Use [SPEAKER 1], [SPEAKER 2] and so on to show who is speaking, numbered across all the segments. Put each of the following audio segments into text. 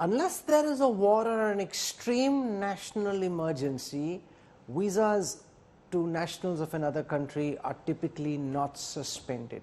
[SPEAKER 1] Unless there is a war or an extreme national emergency, visas to nationals of another country are typically not suspended.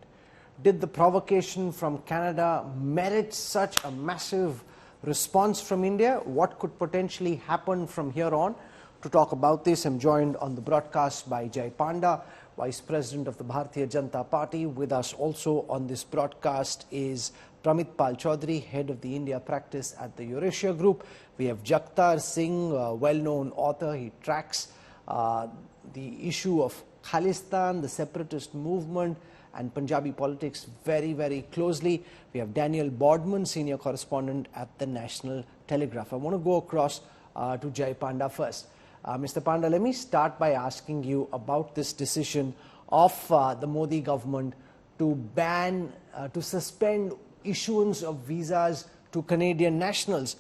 [SPEAKER 1] Did the provocation from Canada merit such a massive response from India? What could potentially happen from here on? To talk about this, I'm joined on the broadcast by Jai Panda, Vice President of the Bharatiya Janata Party. With us also on this broadcast is Pramit Pal Chaudhary, Head of the India Practice at the Eurasia Group. We have Jakhtar Singh, a well-known author. He tracks the issue of Khalistan, the separatist movement, and Punjabi politics very, very closely. We have Daniel Bodman, Senior Correspondent at the National Telegraph. I want to go across to Jai Panda first. Mr. Panda, let me start by asking you about this decision of the Modi government to ban, to suspend issuance of visas to Canadian nationals.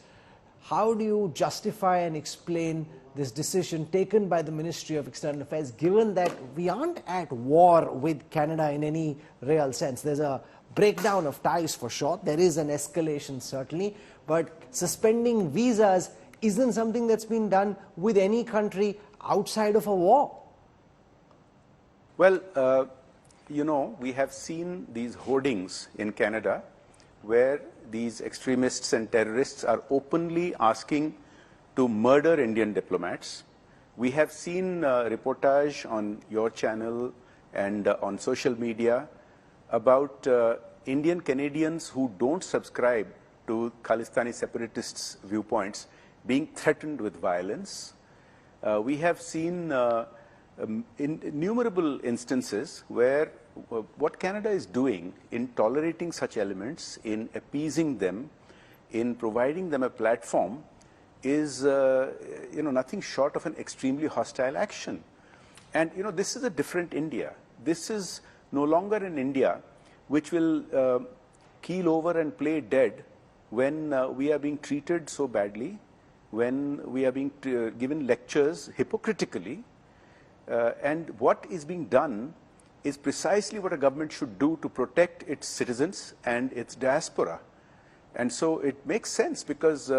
[SPEAKER 1] How do you justify and explain this decision taken by the Ministry of External Affairs, given that we aren't at war with Canada in any real sense? There's a breakdown of ties for sure. There is an escalation certainly, but suspending visas isn't something that's been done with any country outside of a war.
[SPEAKER 2] Well, you know, we have seen these hoardings in Canada where these extremists and terrorists are openly asking to murder Indian diplomats. We have seen reportage on your channel and on social media about Indian Canadians who don't subscribe to Khalistani separatists' viewpoints being threatened with violence. We have seen innumerable instances where what Canada is doing in tolerating such elements, in appeasing them, in providing them a platform is nothing short of an extremely hostile action. And this is a different India. This is no longer an India which will keel over and play dead when we are being treated so badly, when we are being given lectures hypocritically, and what is being done is precisely what a government should do to protect its citizens and its diaspora. And so it makes sense because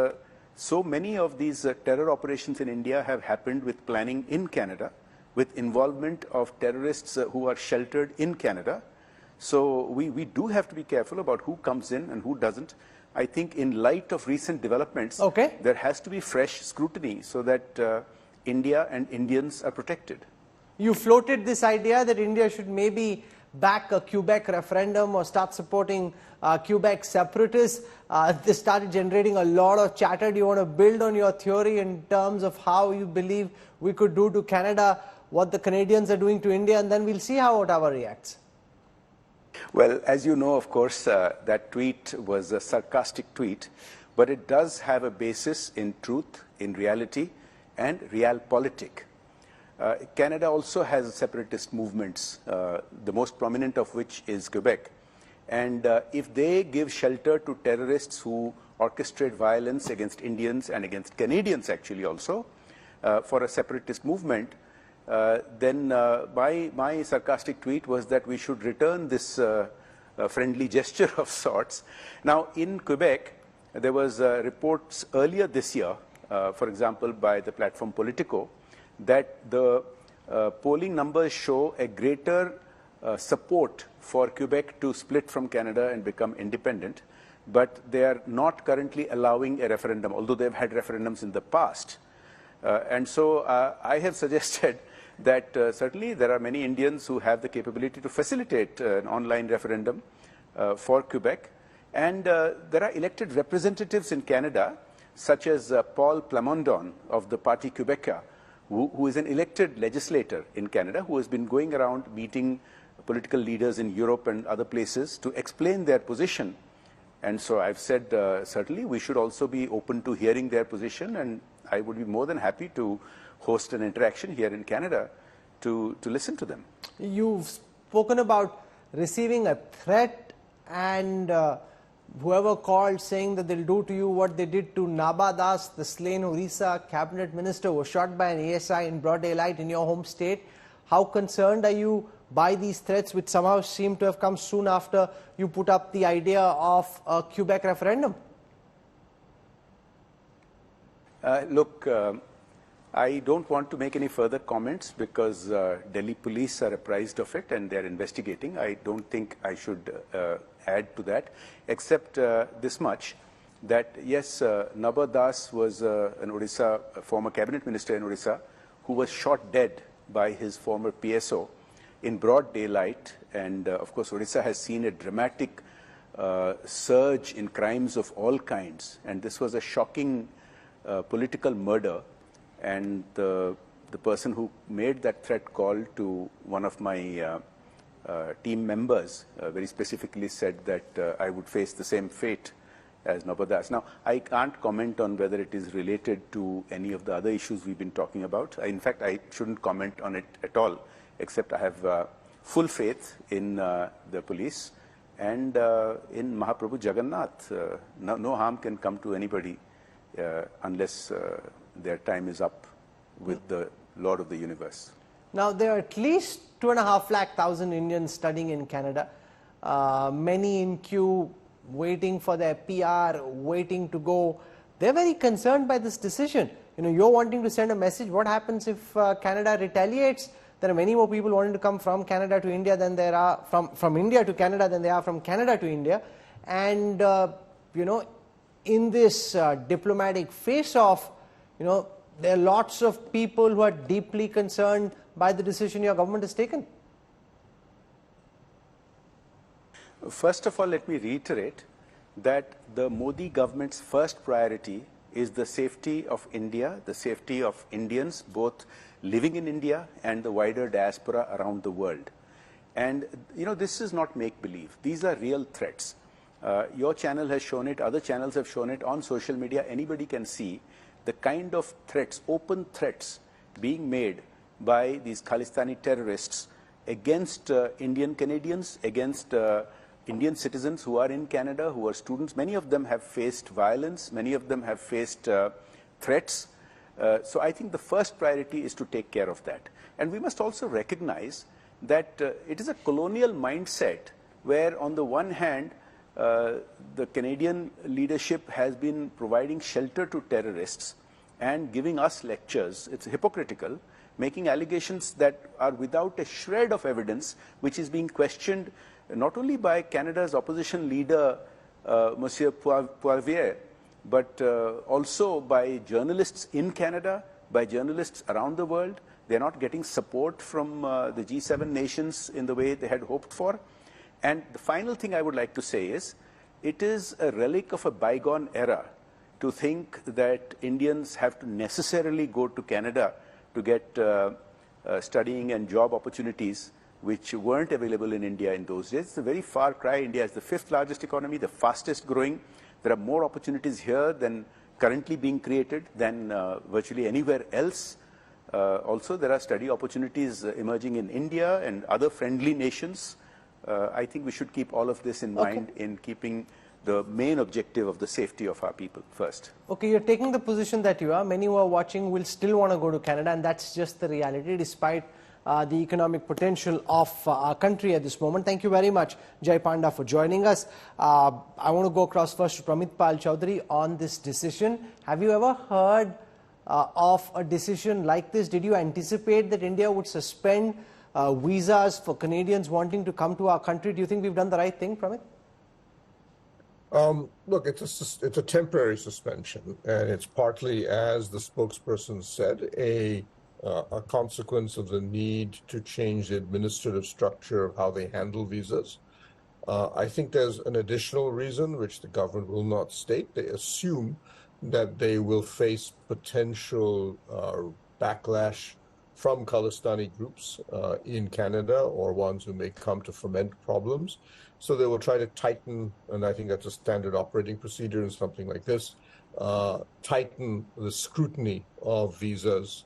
[SPEAKER 2] so many of these terror operations in India have happened with planning in Canada, with involvement of terrorists who are sheltered in Canada. So we do have to be careful about who comes in and who doesn't. I think in light of recent developments, there has to be fresh scrutiny so that India and Indians are protected.
[SPEAKER 1] You floated this idea that India should maybe back a Quebec referendum or start supporting Quebec separatists. This started generating a lot of chatter. Do you want to build on your theory in terms of how you believe we could do to Canada what the Canadians are doing to India, and then we'll see how Ottawa reacts?
[SPEAKER 2] Well, as you know, of course, that tweet was a sarcastic tweet, but it does have a basis in truth, in reality, and realpolitik. Canada also has separatist movements, the most prominent of which is Quebec. And if they give shelter to terrorists who orchestrate violence against Indians and against Canadians actually also, for a separatist movement, then my sarcastic tweet was that we should return this friendly gesture of sorts. Now, in Quebec, there was reports earlier this year, for example, by the platform Politico, that the polling numbers show a greater support for Quebec to split from Canada and become independent, but they are not currently allowing a referendum, although they've had referendums in the past. And so I have suggested that certainly there are many Indians who have the capability to facilitate an online referendum for Quebec. And there are elected representatives in Canada, such as Paul Plamondon of the Parti Québécois, who is an elected legislator in Canada, who has been going around meeting political leaders in Europe and other places to explain their position. And so I've said certainly we should also be open to hearing their position, and I would be more than happy to host an interaction here in Canada to listen to them.
[SPEAKER 1] You've spoken about receiving a threat and whoever called saying that they'll do to you what they did to Naba Das, the slain Orissa cabinet minister, was shot by an ASI in broad daylight in your home state. How concerned are you by these threats, which somehow seem to have come soon after you put up the idea of a Quebec referendum?
[SPEAKER 2] Look, I don't want to make any further comments because Delhi police are apprised of it and they're investigating. I don't think I should add to that, except this much, that yes, Naba Das was an Odisha, a former cabinet minister in Odisha, who was shot dead by his former PSO in broad daylight. And of course, Odisha has seen a dramatic surge in crimes of all kinds. And this was a shocking political murder. And the person who made that threat call to one of my team members very specifically said that I would face the same fate as Naba Das. Now, I can't comment on whether it is related to any of the other issues we've been talking about. In fact, I shouldn't comment on it at all, except I have full faith in the police and in Mahaprabhu Jagannath. No harm can come to anybody unless their time is up with the Lord of the universe.
[SPEAKER 1] Now, there are at least 2.5 lakh thousand Indians studying in Canada, many in queue, waiting for their PR, waiting to go. They're very concerned by this decision. You know, you're wanting to send a message. What happens if Canada retaliates? There are many more people wanting to come from Canada to India than there are from India to Canada than there are from Canada to India. And, you know, in this diplomatic face-off, you know, there are lots of people who are deeply concerned by the decision your government has taken.
[SPEAKER 2] First of all, let me reiterate that the Modi government's first priority is the safety of India, the safety of Indians, both living in India and the wider diaspora around the world. And, you know, this is not make-believe. These are real threats. Your channel has shown it, other channels have shown it on social media. Anybody can see the kind of threats, open threats being made by these Khalistani terrorists against Indian Canadians, against Indian citizens who are in Canada, who are students. Many of them have faced violence. Many of them have faced threats. So I think the first priority is to take care of that. And we must also recognize that it is a colonial mindset where on the one hand, the Canadian leadership has been providing shelter to terrorists and giving us lectures. It's hypocritical, making allegations that are without a shred of evidence, which is being questioned not only by Canada's opposition leader, Monsieur Poilievre, but also by journalists in Canada, by journalists around the world. They're not getting support from the G7 nations in the way they had hoped for. And the final thing I would like to say is, it is a relic of a bygone era to think that Indians have to necessarily go to Canada to get studying and job opportunities which weren't available in India in those days. It's a very far cry. India is the 5th largest economy, the fastest growing. There are more opportunities here than currently being created than virtually anywhere else. Also, there are study opportunities emerging in India and other friendly nations. I think we should keep all of this in mind in keeping the main objective of the safety of our people first.
[SPEAKER 1] Okay, you're taking the position that you are. Many who are watching will still want to go to Canada, and that's just the reality despite the economic potential of our country at this moment. Thank you very much, Jai Panda, for joining us. I want to go across first to Pramit Pal Chaudhary on this decision. Have you ever heard of a decision like this? Did you anticipate that India would suspend visas for Canadians wanting to come to our country? Do you think we've done the right thing, Pramit?
[SPEAKER 3] Look, it's a temporary suspension, and it's partly, as the spokesperson said, a consequence of the need to change the administrative structure of how they handle visas. I think there's an additional reason, which the government will not state. They assume that they will face potential backlash from Khalistani groups in Canada, or ones who may come to foment problems. So they will try to tighten, and I think that's a standard operating procedure in something like this, tighten the scrutiny of visas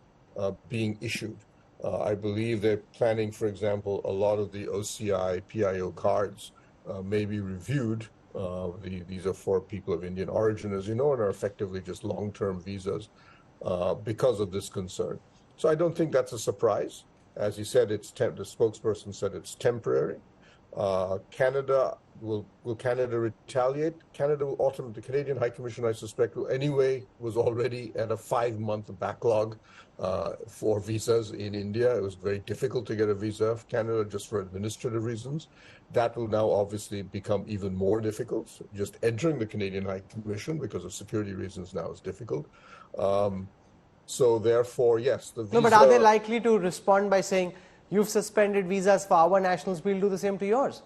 [SPEAKER 3] being issued. I believe they're planning, for example, a lot of the OCI PIO cards may be reviewed. These are for people of Indian origin, as you know, and are effectively just long-term visas because of this concern. So I don't think that's a surprise. As he said, the spokesperson said it's temporary. Canada will Canada retaliate? Canada will ultimately, the Canadian High Commission, I suspect, will anyway was already at a 5-month backlog for visas in India. It was very difficult to get a visa of Canada just for administrative reasons. That will now obviously become even more difficult. Just entering the Canadian High Commission because of security reasons now is difficult. So therefore, yes, the visa...
[SPEAKER 1] No, but are they likely to respond by saying, you've suspended visas for our nationals, we'll do the same to yours?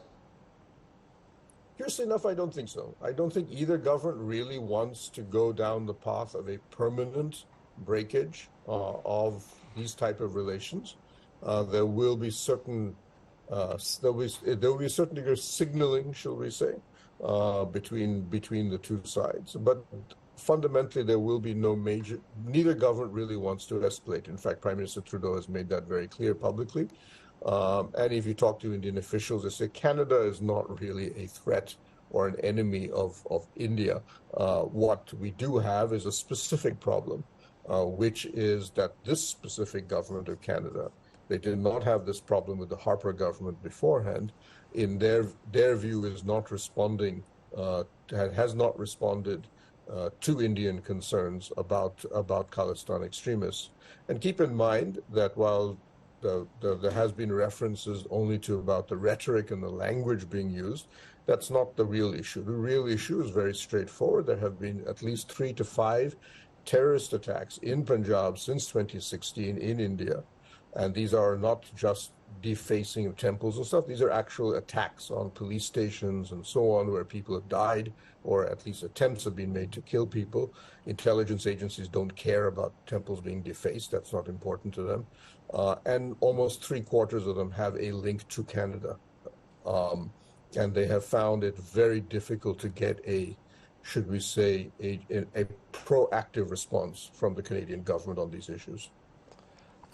[SPEAKER 3] Curiously enough, I don't think so. I don't think either government really wants to go down the path of a permanent breakage of these type of relations. There will be certain there will be a certain degree of signaling, shall we say, between the two sides. But fundamentally, there will be no major. Neither government really wants to escalate. In fact, Prime Minister Trudeau has made that very clear publicly. And if you talk to Indian officials, they say Canada is not really a threat or an enemy of India. What we do have is a specific problem, which is that this specific government of Canada, they did not have this problem with the Harper government beforehand. In their view, is not responding, has not responded to Indian concerns about Khalistan extremists. And keep in mind that while there has been references only to about the rhetoric and the language being used, that's not the real issue. The real issue is very straightforward. There have been at least 3 to 5 terrorist attacks in Punjab since 2016 in India. And these are not just defacing of temples and stuff. These are actual attacks on police stations and so on, where people have died, or at least attempts have been made to kill people. Intelligence agencies don't care about temples being defaced. That's not important to them. And almost 3/4 of them have a link to Canada. And they have found it very difficult to get should we say, a proactive response from the Canadian government on these issues.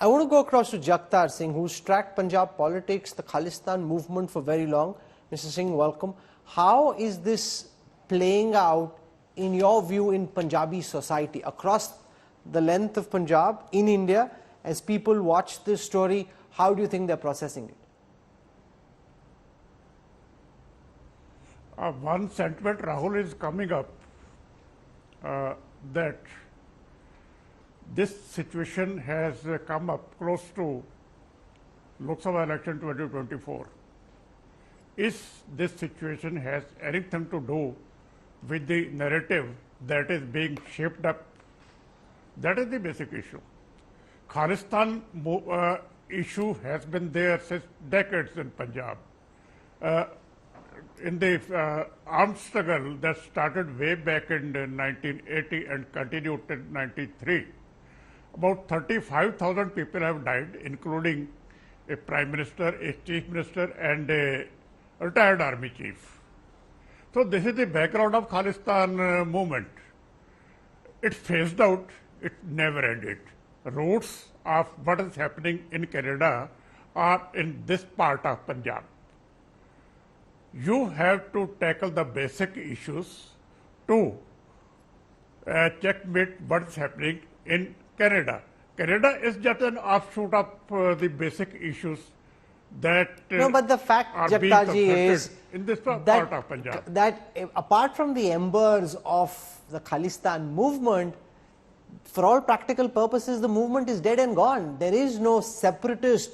[SPEAKER 1] I want to go across to Jagtar Singh, who's tracked Punjab politics, the Khalistan movement for very long. Mr. Singh, welcome. How is this playing out, in your view, in Punjabi society, across the length of Punjab, in India? As people watch this story, how do you think they're processing it?
[SPEAKER 4] One sentiment, Rahul, is coming up that this situation has come up close to Lok Sabha election 2024. Is this situation has anything to do with the narrative that is being shaped up? That is the basic issue. Khalistan issue has been there since decades in Punjab. In the armed struggle that started way back in 1980 and continued in 93, about 35,000 people have died, including a prime minister, a chief minister, and a retired army chief. So this is the background of Khalistan movement. It phased out, it never ended. Roots of what is happening in Canada are in this part of Punjab. You have to tackle the basic issues to checkmate what is happening in Canada. Canada is just an offshoot of the basic issues that
[SPEAKER 1] no, but the fact,
[SPEAKER 4] are being
[SPEAKER 1] Jagtarji, is
[SPEAKER 4] in this part of Punjab.
[SPEAKER 1] That apart from the embers of the Khalistan movement, for all practical purposes, the movement is dead and gone. There is no separatist,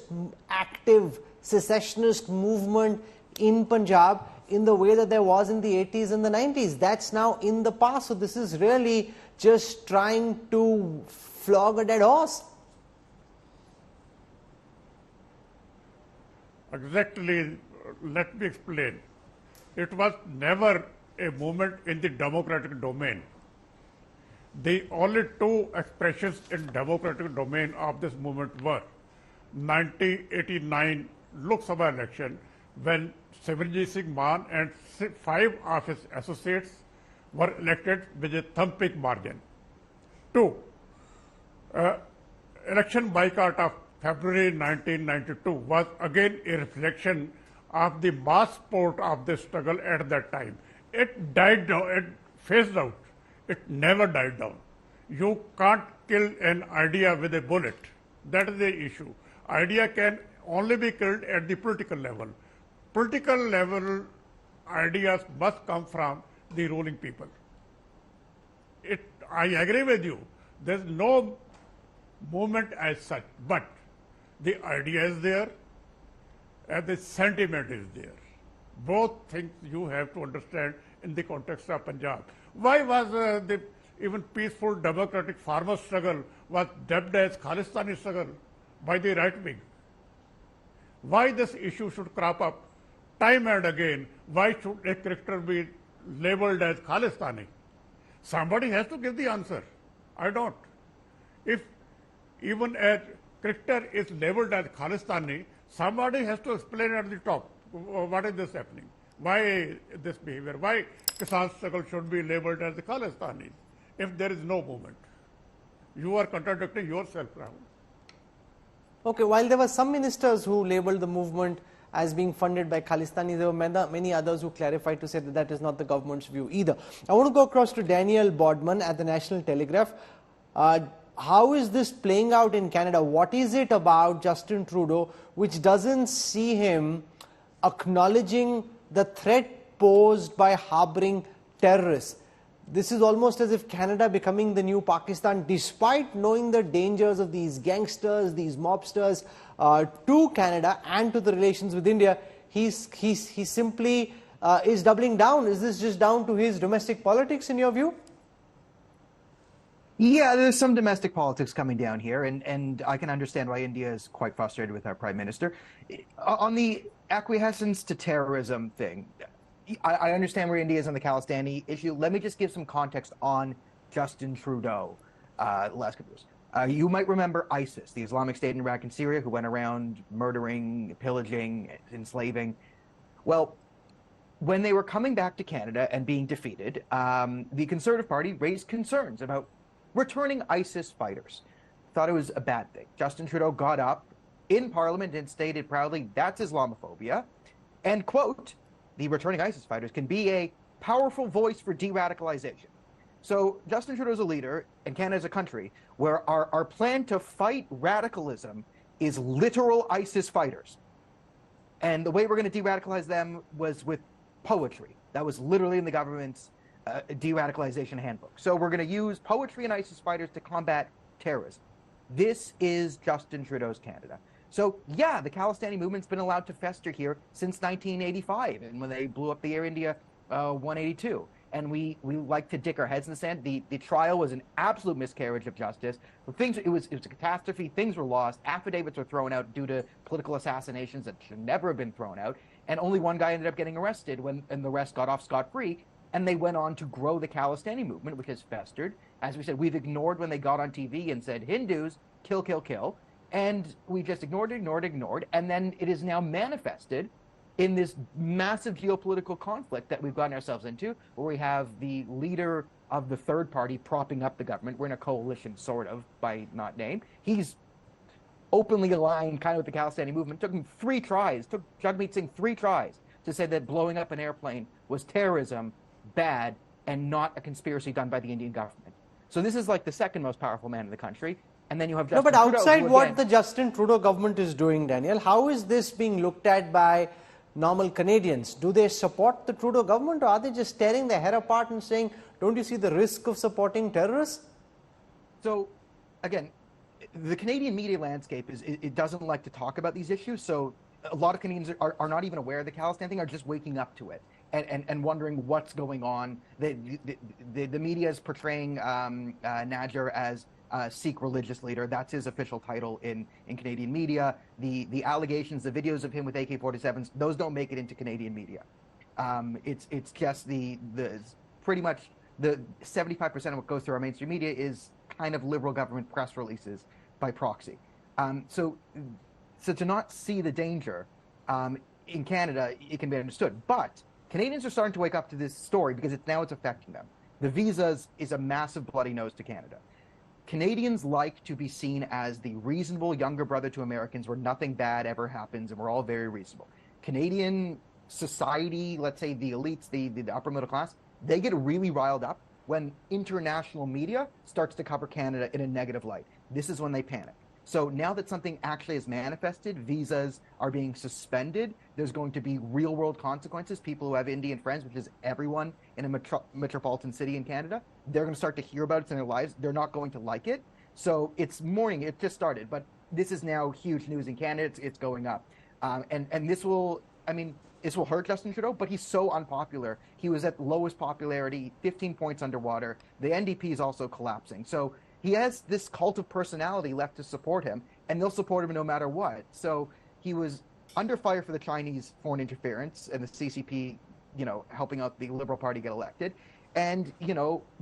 [SPEAKER 1] active, secessionist movement in Punjab in the way that there was in the 80s and the 90s. That's now in the past. So this is really just trying to flog a dead horse.
[SPEAKER 4] Exactly. Let me explain. It was never a movement in the democratic domain. The only 2 expressions in democratic domain of this movement were 1989 Lok Sabha election, when Simranjit Singh Mann and 5 of his associates were elected with a thumping margin. 2, election boycott of February 1992 was again a reflection of the mass support of the struggle at that time. It died down, it phased out. It never died down. You can't kill an idea with a bullet. That is the issue. Idea can only be killed at the political level. political level ideas must come from the ruling people. I agree with you. There's no movement as such, but the idea is there and the sentiment is there. Both things you have to understand in the context of Punjab. Why was the even peaceful democratic farmer struggle was dubbed as Khalistani struggle by the right wing? Why this issue should crop up time and again? Why should a character be labeled as Khalistani? Somebody has to give the answer. I don't. If even a character is labeled as Khalistani, somebody has to explain at the top what is this happening? Why this behavior? Why Kisan struggle should be labeled as the Khalistani if there is no movement? You are contradicting yourself, Rahul.
[SPEAKER 1] Okay, while there were some ministers who labeled the movement as being funded by Khalistanis, there were many others who clarified to say that that is not the government's view either. I want to go across to Daniel Bodman at the National Telegraph. How is this playing out in Canada? What is it about Justin Trudeau which doesn't see him acknowledging the threat posed by harboring terrorists? This is almost as if Canada becoming the new Pakistan, despite knowing the dangers of these gangsters, these mobsters to Canada and to the relations with India. He simply is doubling down. Is this just down to his domestic politics in your view?
[SPEAKER 5] Yeah, there's some domestic politics coming down here, and I can understand why India is quite frustrated with our Prime Minister. On the acquiescence to terrorism thing, I understand where India is on the Khalistani issue. Let me just give some context on Justin Trudeau the last couple of years. You might remember ISIS, the Islamic State in Iraq and Syria, who went around murdering, pillaging, enslaving. Well, when they were coming back to Canada and being defeated, the Conservative Party raised concerns about returning ISIS fighters. Thought it was a bad thing. Justin Trudeau got up in Parliament and stated proudly, that's Islamophobia, and quote, the returning ISIS fighters can be a powerful voice for de-radicalization. So Justin Trudeau's a leader, and Canada's a country where our plan to fight radicalism is literal ISIS fighters. And the way we're going to de-radicalize them was with poetry. That was literally in the government's de-radicalization handbook. So we're going to use poetry and ISIS fighters to combat terrorism. This is Justin Trudeau's Canada. So yeah, the Khalistani movement's been allowed to fester here since 1985, and when they blew up the Air India 182. And we like to dick our heads in the sand. The trial was an absolute miscarriage of justice. It was a catastrophe. Things were lost. Affidavits were thrown out due to political assassinations that should never have been thrown out. And only one guy ended up getting arrested and the rest got off scot-free. And they went on to grow the Khalistani movement, which has festered. As we said, we've ignored when they got on TV and said, Hindus, kill, kill, kill. And we just ignored. And then it is now manifested in this massive geopolitical conflict that we've gotten ourselves into, where we have the leader of the third party propping up the government. We're in a coalition, sort of, by not name. He's openly aligned kind of with the Khalistani movement. Took him 3 tries, took Jagmeet Singh 3 tries to say that blowing up an airplane was terrorism, bad, and not a conspiracy done by the Indian government. So this is like the second most powerful man in the country. And then you have Justin Trudeau,
[SPEAKER 1] outside what the Justin Trudeau government is doing, Daniel, how is this being looked at by normal Canadians? Do they support the Trudeau government, or are they just tearing their hair apart and saying, don't you see the risk of supporting terrorists?
[SPEAKER 5] So, again, the Canadian media landscape it doesn't like to talk about these issues. So a lot of Canadians are not even aware of the Khalistan thing, are just waking up to it and wondering what's going on. The media is portraying Najjar as Sikh religious leader. That's his official title in Canadian media. The allegations, the videos of him with AK-47s, those don't make it into Canadian media. It's just the pretty much the 75% of what goes through our mainstream media is kind of liberal government press releases by proxy. So to not see the danger in Canada, it can be understood. But Canadians are starting to wake up to this story because it's affecting them. The visas is a massive bloody nose to Canada. Canadians like to be seen as the reasonable younger brother to Americans where nothing bad ever happens and we're all very reasonable. Canadian society, let's say the elites, the upper middle class, they get really riled up when international media starts to cover Canada in a negative light. This is when they panic. So now that something actually is manifested, visas are being suspended, there's going to be real world consequences. People who have Indian friends, which is everyone in a metropolitan city in Canada, they're going to start to hear about it in their lives. They're not going to like it. So it's morning. It just started, but this is now huge news in Canada. It's going up. And this will, this will hurt Justin Trudeau, but he's so unpopular. He was at lowest popularity, 15 points underwater. The NDP is also collapsing. So he has this cult of personality left to support him, and they'll support him no matter what. So he was under fire for the Chinese foreign interference and the CCP, helping out the Liberal Party get elected. And,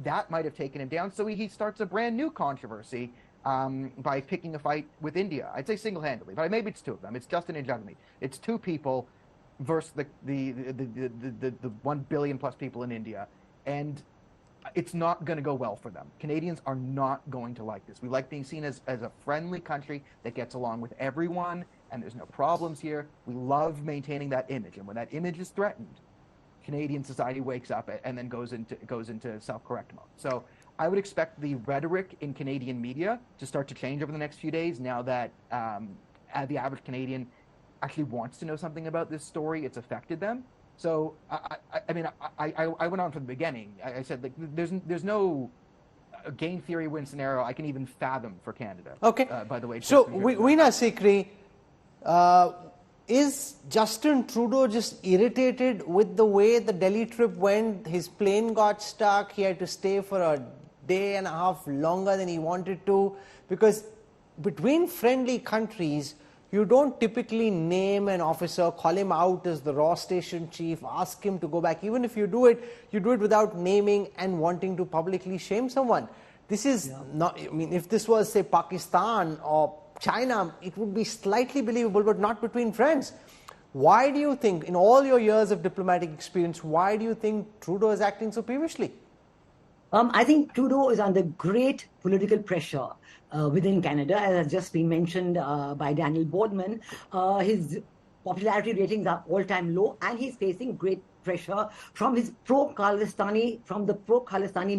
[SPEAKER 5] that might have taken him down. So he starts a brand new controversy by picking a fight with India. I'd say single-handedly, but maybe it's two of them. It's Justin and Jagmeet. It's two people versus the 1 billion plus people in India. And it's not going to go well for them. Canadians are not going to like this. We like being seen as a friendly country that gets along with everyone, and there's no problems here. We love maintaining that image. And when that image is threatened, Canadian society wakes up and then goes into self-correct mode. So I would expect the rhetoric in Canadian media to start to change over the next few days now that the average Canadian actually wants to know something about this story. It's affected them. So I went on from the beginning. I said, like, there's no game theory win scenario I can even fathom for Canada.
[SPEAKER 1] Okay.
[SPEAKER 5] By the way.
[SPEAKER 1] So Veena Sikri, is Justin Trudeau just irritated with the way the Delhi trip went? His plane got stuck. He had to stay for a day and a half longer than he wanted to. Because between friendly countries, you don't typically name an officer, call him out as the raw station chief, ask him to go back. Even if you do it without naming and wanting to publicly shame someone. This is not, if this was, say, Pakistan or China, it would be slightly believable, but not between friends. Why do you think, in all your years of diplomatic experience, why do you think Trudeau is acting so peevishly?
[SPEAKER 6] I think Trudeau is under great political pressure within Canada, as has just been mentioned by Daniel Boardman. His popularity ratings are all-time low, and he's facing great pressure from the pro-Khalistani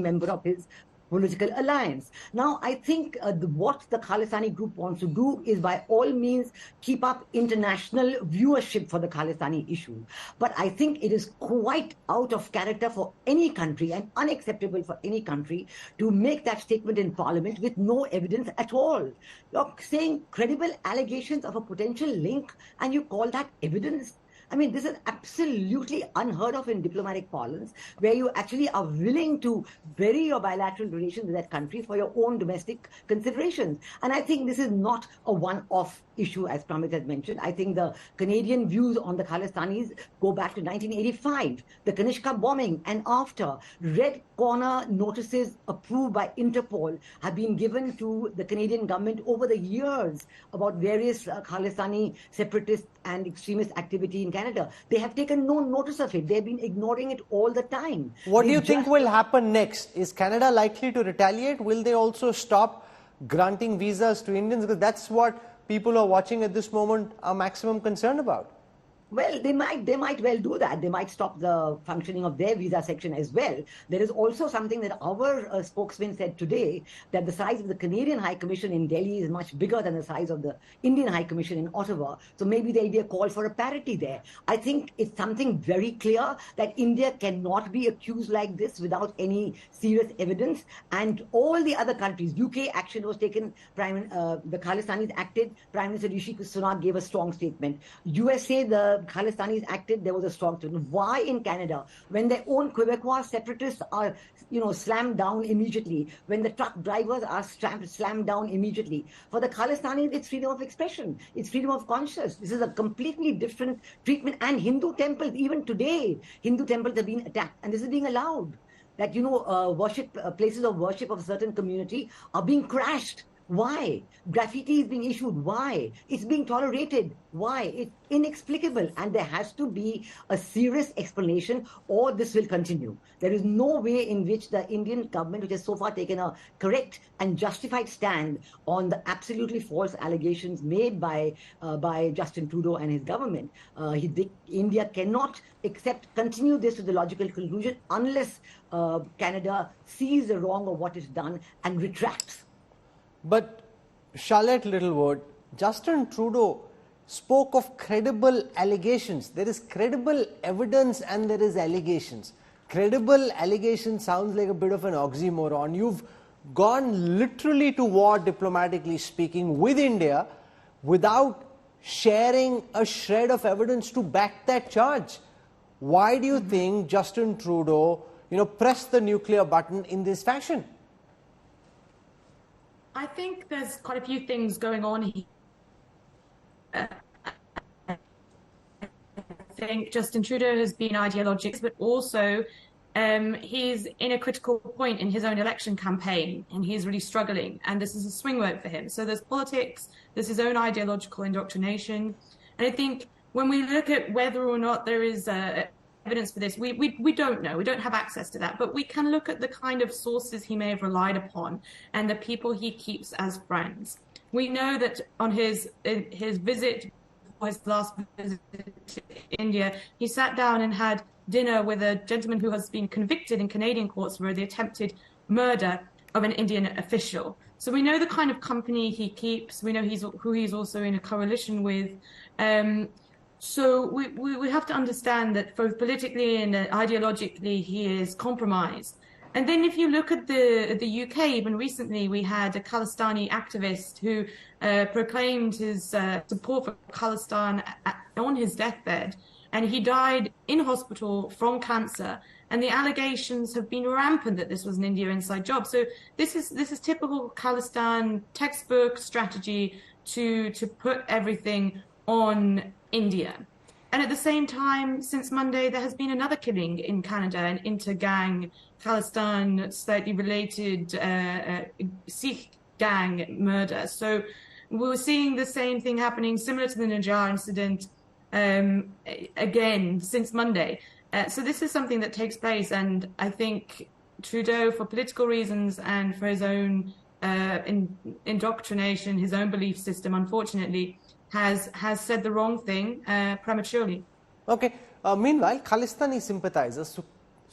[SPEAKER 6] member of his political alliance. Now, I think what the Khalistani group wants to do is by all means keep up international viewership for the Khalistani issue. But I think it is quite out of character for any country and unacceptable for any country to make that statement in Parliament with no evidence at all. You're saying credible allegations of a potential link and you call that evidence? This is absolutely unheard of in diplomatic parlance, where you actually are willing to bury your bilateral relations with that country for your own domestic considerations. And I think this is not a one-off issue, as Pramit has mentioned. I think the Canadian views on the Khalistanis go back to 1985, the Kanishka bombing, and after. Red corner notices approved by Interpol have been given to the Canadian government over the years about various Khalistani separatist and extremist activity in Canada. They have taken no notice of it. They've been ignoring it all the time.
[SPEAKER 1] What do you think will happen next? Is Canada likely to retaliate? Will they also stop granting visas to Indians? Because that's what people who are watching at this moment are maximum concerned about.
[SPEAKER 6] Well, they might well do that. They might stop the functioning of their visa section as well. There is also something that our spokesman said today, that the size of the Canadian High Commission in Delhi is much bigger than the size of the Indian High Commission in Ottawa. So maybe there'll be a call for a parity there. I think it's something very clear that India cannot be accused like this without any serious evidence. And all the other countries, UK action was taken, the Khalistanis acted, Prime Minister Rishi Sunak gave a strong statement. USA, the Khalistanis acted, there was a strong statement. Why in Canada, when their own Quebecois separatists are, slammed down immediately, when the truck drivers are slammed down immediately? For the Khalistanis, it's freedom of expression, it's freedom of conscience. This is a completely different treatment. And Hindu temples, even today, Hindu temples are being attacked, and this is being allowed. That, places of worship of a certain community are being crashed. Why? Graffiti is being issued. Why? It's being tolerated. Why? It's inexplicable. And there has to be a serious explanation, or this will continue. There is no way in which the Indian government, which has so far taken a correct and justified stand on the absolutely false allegations made by Justin Trudeau and his government, India cannot continue this to the logical conclusion unless Canada sees the wrong of what is done and retracts.
[SPEAKER 1] But Charlotte Littlewood, Justin Trudeau spoke of credible allegations. There is credible evidence and there is allegations. Credible allegation sounds like a bit of an oxymoron. You've gone literally to war, diplomatically speaking, with India without sharing a shred of evidence to back that charge. Why do you think Justin Trudeau, pressed the nuclear button in this fashion?
[SPEAKER 7] I think there's quite a few things going on here. I think Justin Trudeau has been ideological, but also he's in a critical point in his own election campaign, and he's really struggling, and this is a swing vote for him. So there's politics, there's his own ideological indoctrination, and I think when we look at whether or not there is evidence for this, we don't know, we don't have access to that, but we can look at the kind of sources he may have relied upon and the people he keeps as friends. We know that on his visit, his last visit to India, he sat down and had dinner with a gentleman who has been convicted in Canadian courts for the attempted murder of an Indian official. So we know the kind of company he keeps. We know who he's also in a coalition with. So we have to understand that both politically and ideologically he is compromised. And then if you look at the UK, even recently we had a Khalistani activist who proclaimed his support for Khalistan on his deathbed, and he died in hospital from cancer. And the allegations have been rampant that this was an India inside job. So this is typical Khalistan textbook strategy to put everything on India. And at the same time, since Monday, there has been another killing in Canada, an inter-gang Khalistan slightly related Sikh gang murder. So we're seeing the same thing happening, similar to the Najjar incident, again since Monday. So this is something that takes place, and I think Trudeau, for political reasons and for his own indoctrination, his own belief system, unfortunately, has said the wrong thing prematurely. Okay.
[SPEAKER 1] Meanwhile, Khalistani sympathizer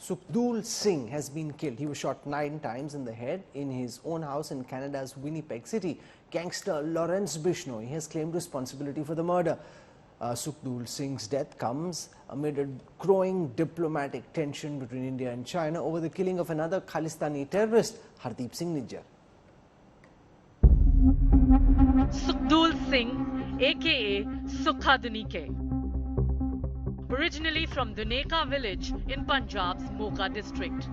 [SPEAKER 1] Sukhdev Singh has been killed. He was shot 9 times in the head in his own house in Canada's Winnipeg City. Gangster Lawrence Bishnoi has claimed responsibility for the murder. Sukhdev Singh's death comes amid a growing diplomatic tension between India and China over the killing of another Khalistani terrorist, Arindam Bagchi.
[SPEAKER 8] Sukhdev Singh, aka Sukhadunike. Originally from Duneka village in Punjab's Mocha district.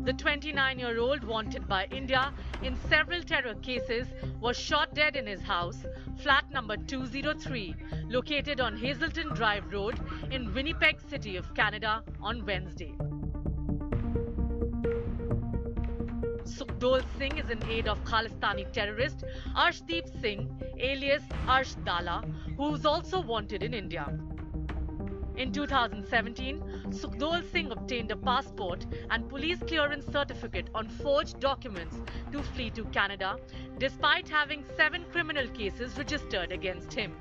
[SPEAKER 8] The 29-year-old, wanted by India in several terror cases, was shot dead in his house, flat number 203, located on Hazelton Drive Road in Winnipeg City of Canada on Wednesday. Sukhdev Singh is in aid of Khalistani terrorist Arshdeep Singh, alias Arsh Dala, who is also wanted in India. In 2017, Sukhdev Singh obtained a passport and police clearance certificate on forged documents to flee to Canada, despite having 7 criminal cases registered against him.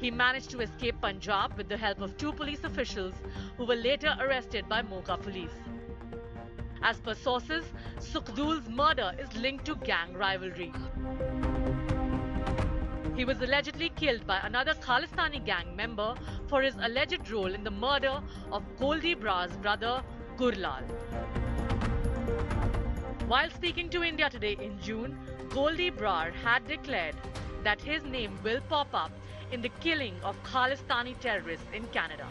[SPEAKER 8] He managed to escape Punjab with the help of 2 police officials who were later arrested by Mocha police. As per sources, Sukhdev's murder is linked to gang rivalry. He was allegedly killed by another Khalistani gang member for his alleged role in the murder of Goldie Brar's brother, Gurlal. While speaking to India Today in June, Goldie Brar had declared that his name will pop up in the killing of Khalistani terrorists in Canada.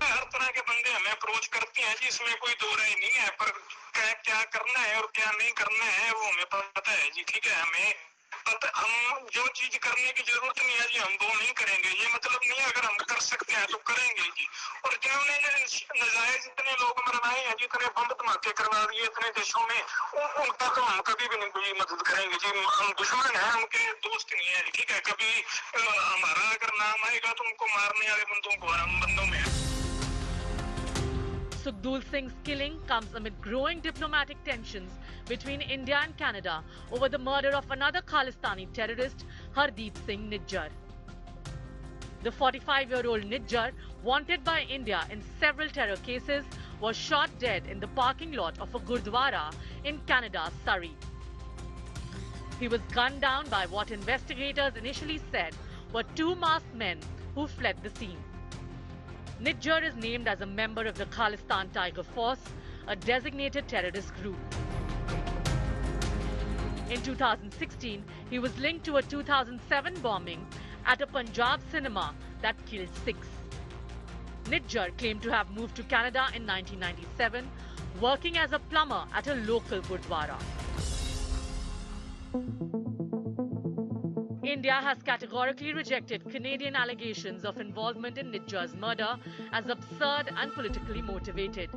[SPEAKER 9] हर तरह के बंदे हमें approach करते हैं जी, इसमें कोई दो राय नहीं है, पर क्या करना है और क्या नहीं करना है वो हमें पता है जी, ठीक है। हमें पता, हम जो चीज करने की जरूरत नहीं है जी हम वो नहीं करेंगे, ये मतलब नहीं है। अगर हम कर सकते हैं तो करेंगे जी। और जिन्होंने नजायज इतने लोग मरवाए हैं जी, इतने बम धमाके करवा दिए इतने देशों में, उनका तो हम कभी भी नहीं कोई मदद करेंगे जी। हम दुश्मन हैं, उनके दोस्त नहीं है, ठीक है। कभी हमारा अगर नाम आएगा तो उनको मारने वाले बंदों में है।
[SPEAKER 8] Sukhdev Singh's killing comes amid growing diplomatic tensions between India and Canada over the murder of another Khalistani terrorist, Arindam Singh Nijjar. The 45-year-old Nijjar, wanted by India in several terror cases, was shot dead in the parking lot of a Gurdwara in Canada's Surrey. He was gunned down by what investigators initially said were two masked men who fled the scene. Nijjar is named as a member of the Khalistan Tiger Force, a designated terrorist group. In 2016, he was linked to a 2007 bombing at a Punjab cinema that killed 6. Nijjar claimed to have moved to Canada in 1997, working as a plumber at a local Gurdwara. India has categorically rejected Canadian allegations of involvement in Nijjar's murder as absurd and politically motivated,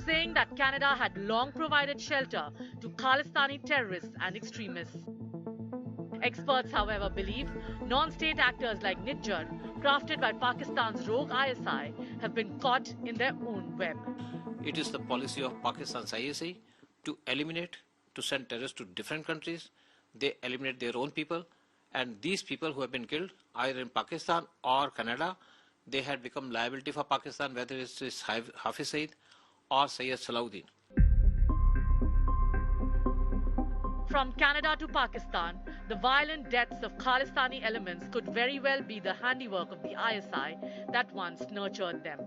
[SPEAKER 8] saying that Canada had long provided shelter to Khalistani terrorists and extremists. Experts, however, believe non-state actors like Nijjar, crafted by Pakistan's rogue ISI, have been caught in their own web.
[SPEAKER 10] It is the policy of Pakistan's ISI to eliminate, to send terrorists to different countries. They eliminate their own people, and these people who have been killed either in Pakistan or Canada, they had become liability for Pakistan, whether it's Hafiz Saeed or Sayyid Salahuddin.
[SPEAKER 8] From Canada to Pakistan, the violent deaths of Khalistani elements could very well be the handiwork of the ISI that once nurtured them.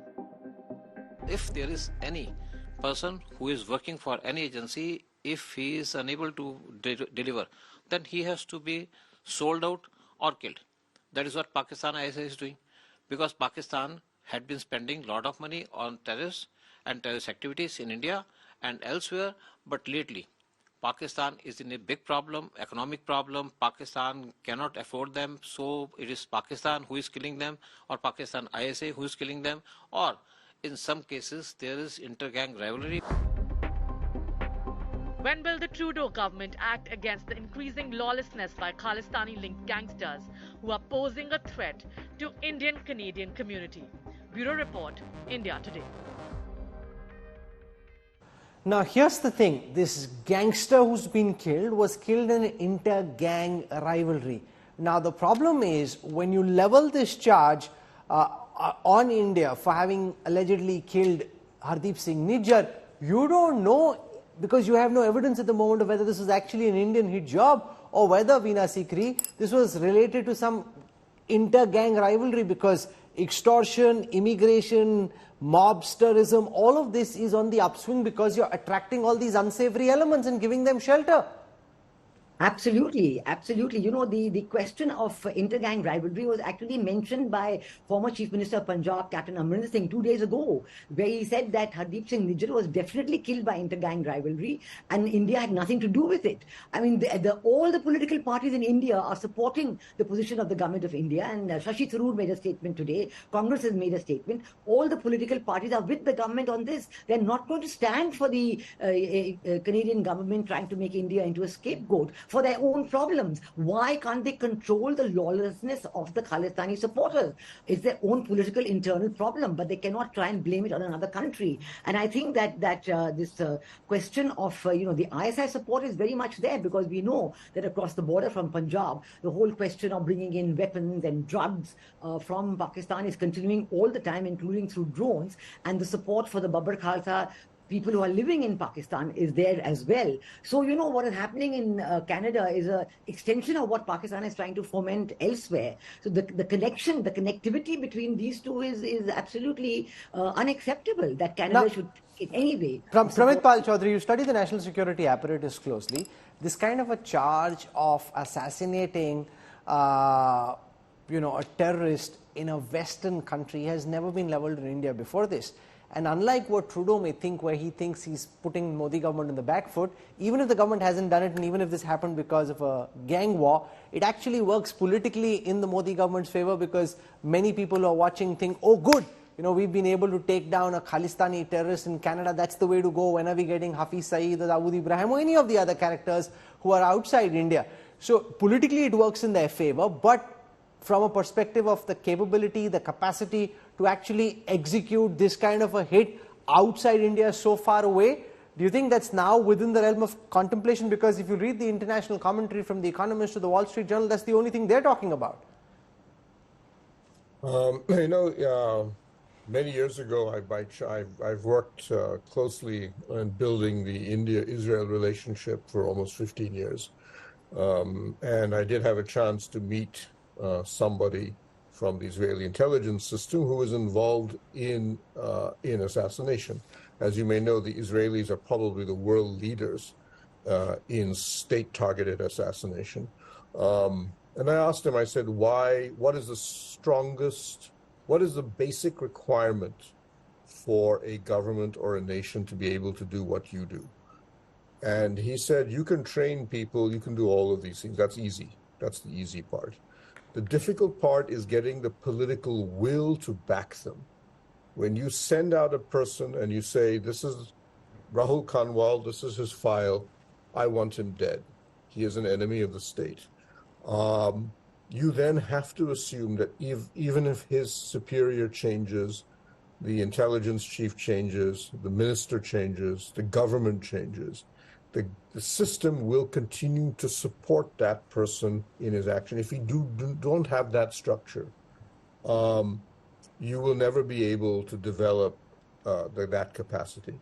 [SPEAKER 10] If there is any person who is working for any agency, if he is unable to deliver, then he has to be sold out or killed. That is what Pakistan ISI is doing, because Pakistan had been spending a lot of money on terrorists and terrorist activities in India and elsewhere, but lately Pakistan is in a big problem, economic problem. Pakistan cannot afford them, so it is Pakistan who is killing them, or Pakistan ISI who is killing them, or in some cases there is inter-gang rivalry.
[SPEAKER 8] When will the Trudeau government act against the increasing lawlessness by Khalistani-linked gangsters who are posing a threat to Indian-Canadian community? Bureau Report, India Today.
[SPEAKER 1] Now here's the thing, this gangster who's been killed was killed in an inter-gang rivalry. Now the problem is, when you level this charge on India for having allegedly killed Hardeep Singh Nijjar, you don't know, because you have no evidence at the moment of whether this was actually an Indian hit job or whether, Veena Sikri, this was related to some inter-gang rivalry, because extortion, immigration, mobsterism, all of this is on the upswing because you're attracting all these unsavory elements and giving them shelter.
[SPEAKER 6] Absolutely, absolutely. You know, the question of inter-gang rivalry was actually mentioned by former Chief Minister of Punjab, Captain Arindam Singh, 2 days ago, where he said that Hardeep Singh Nijjar was definitely killed by inter-gang rivalry and India had nothing to do with it. I mean, all the political parties in India are supporting the position of the government of India, and Shashi Tharoor made a statement today, Congress has made a statement, all the political parties are with the government on this. They're not going to stand for the Canadian government trying to make India into a scapegoat for their own problems. Why can't they control the lawlessness of the Khalistani supporters? It's their own political internal problem, but they cannot try and blame it on another country. And I think that this question of the ISI support is very much there, because we know that across the border from Punjab, the whole question of bringing in weapons and drugs from Pakistan is continuing all the time, including through drones, and the support for the Babbar Khalsa people who are living in Pakistan is there as well. So, you know, what is happening in Canada is an extension of what Pakistan is trying to foment elsewhere. So the connection, the connectivity between these two is absolutely unacceptable, that Canada should in any way.
[SPEAKER 1] Pramit Pal Chaudhary, you study the national security apparatus closely. This kind of a charge of assassinating a terrorist in a Western country has never been leveled in India before this. And unlike what Trudeau may think, where he thinks he's putting Modi government in the back foot, even if the government hasn't done it, and even if this happened because of a gang war, it actually works politically in the Modi government's favor, because many people who are watching think, oh good, we've been able to take down a Khalistani terrorist in Canada, that's the way to go. When are we getting Hafiz Saeed or Dawood Ibrahim or any of the other characters who are outside India? So politically it works in their favor, but from a perspective of the capability, the capacity to actually execute this kind of a hit outside India so far away, do you think that's now within the realm of contemplation? Because if you read the international commentary from The Economist to the Wall Street Journal, that's the only thing they're talking about.
[SPEAKER 3] Many years ago, I've worked closely on building the India-Israel relationship for almost 15 years. And I did have a chance to meet somebody from the Israeli intelligence system who was involved in assassination. As you may know, the Israelis are probably the world leaders in state-targeted assassination. And I asked him, I said, what is the basic requirement for a government or a nation to be able to do what you do? And he said, you can train people, you can do all of these things. That's easy. That's the easy part. The difficult part is getting the political will to back them. When you send out a person and you say, this is Rahul Kanwal, this is his file, I want him dead. He is an enemy of the state. You then have to assume that even if his superior changes, the intelligence chief changes, the minister changes, the government changes, the system will continue to support that person in his action. If you don't have that structure, you will never be able to develop that capacity.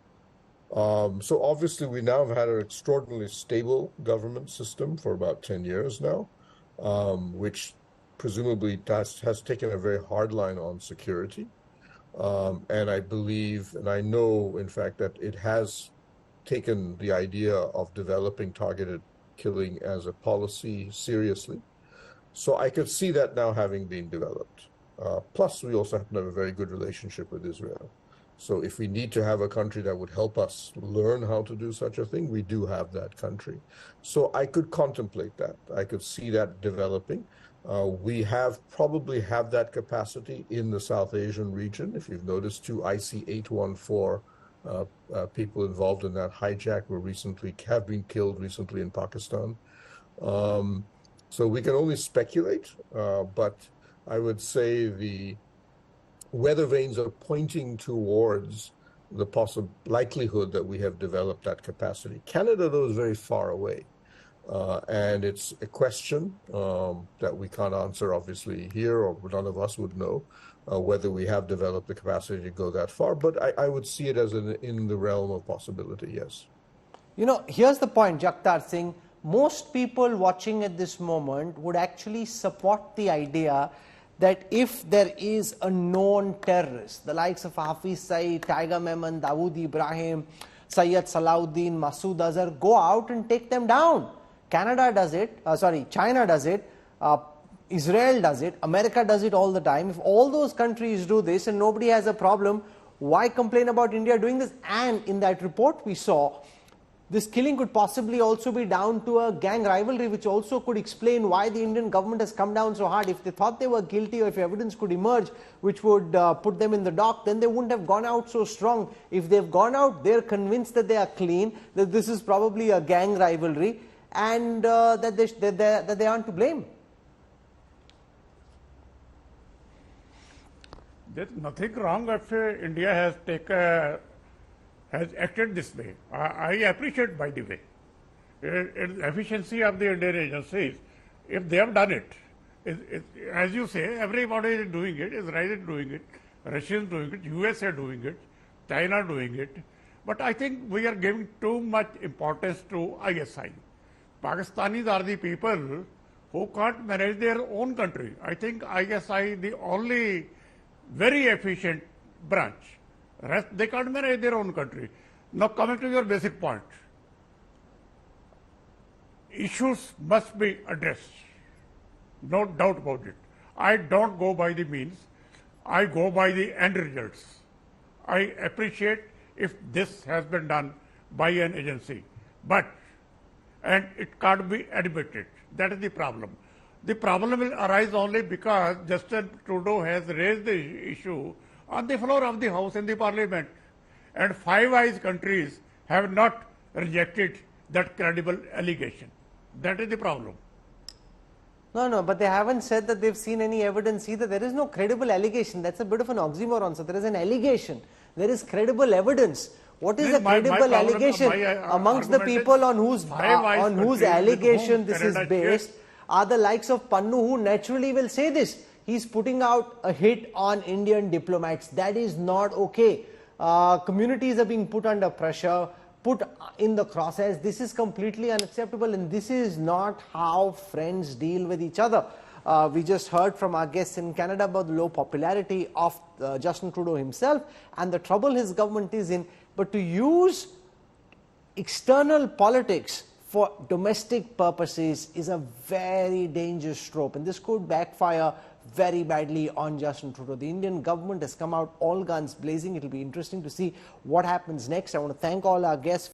[SPEAKER 3] So obviously we now have had an extraordinarily stable government system for about 10 years now, which presumably has taken a very hard line on security. And I believe, and I know, in fact, that it has taken the idea of developing targeted killing as a policy seriously. So I could see that now having been developed. Plus, we also happen to have a very good relationship with Israel. So if we need to have a country that would help us learn how to do such a thing, we do have that country. So I could contemplate that. I could see that developing. We probably have that capacity in the South Asian region. If you've noticed, 2 IC-814 people involved in that hijack have been killed recently in Pakistan. So we can only speculate, but I would say the weather vanes are pointing towards the possible likelihood that we have developed that capacity. Canada, though, is very far away. And it's a question that we can't answer, obviously, here, or none of us would know whether we have developed the capacity to go that far. But I would see it as in the realm of possibility, yes.
[SPEAKER 1] You know, here's the point, Jagtar Singh. Most people watching at this moment would actually support the idea that if there is a known terrorist, the likes of Hafiz Saeed, Tiger Memon, Dawood Ibrahim, Syed Salahuddin, Masood Azhar, go out and take them down. Canada does it, China does it, Israel does it, America does it all the time. If all those countries do this and nobody has a problem, why complain about India doing this? And in that report we saw, this killing could possibly also be down to a gang rivalry, which also could explain why the Indian government has come down so hard. If they thought they were guilty, or if evidence could emerge which would put them in the dock, then they wouldn't have gone out so strong. If they've gone out, they're convinced that they are clean, that this is probably a gang rivalry, and that they aren't to blame.
[SPEAKER 4] There's nothing wrong if India has acted this way. I appreciate, by the way, efficiency of the Indian agencies. If they have done it, as you say, everybody is doing it. Israel is doing it, Russia is doing it, US are doing it, China doing it. But I think we are giving too much importance to ISI. Pakistanis are the people who can't manage their own country. I think ISI is the only very efficient branch. Rest, they can't manage their own country. Now, coming to your basic point, issues must be addressed. No doubt about it. I don't go by the means. I go by the end results. I appreciate if this has been done by an agency, and it can't be admitted. That is the problem. The problem will arise only because Justin Trudeau has raised the issue on the floor of the House in the Parliament, and Five Eyes countries have not rejected that credible allegation. That is the problem.
[SPEAKER 1] No, but they haven't said that they've seen any evidence either. There is no credible allegation. That's a bit of an oxymoron. So there is an allegation. There is credible evidence. What is a credible allegation? Amongst the people on whose allegation this is based are the likes of Pannu, who naturally will say this. He's putting out a hit on Indian diplomats. That is not okay. Communities are being put under pressure. put in the crosshairs. This is completely unacceptable, and this is not how friends deal with each other. We just heard from our guests in Canada about the low popularity of Justin Trudeau himself and the trouble his government is in. But to use external politics for domestic purposes is a very dangerous trope, and this could backfire very badly on Justin Trudeau. The Indian government has come out all guns blazing. It will be interesting to see what happens next. I want to thank all our guests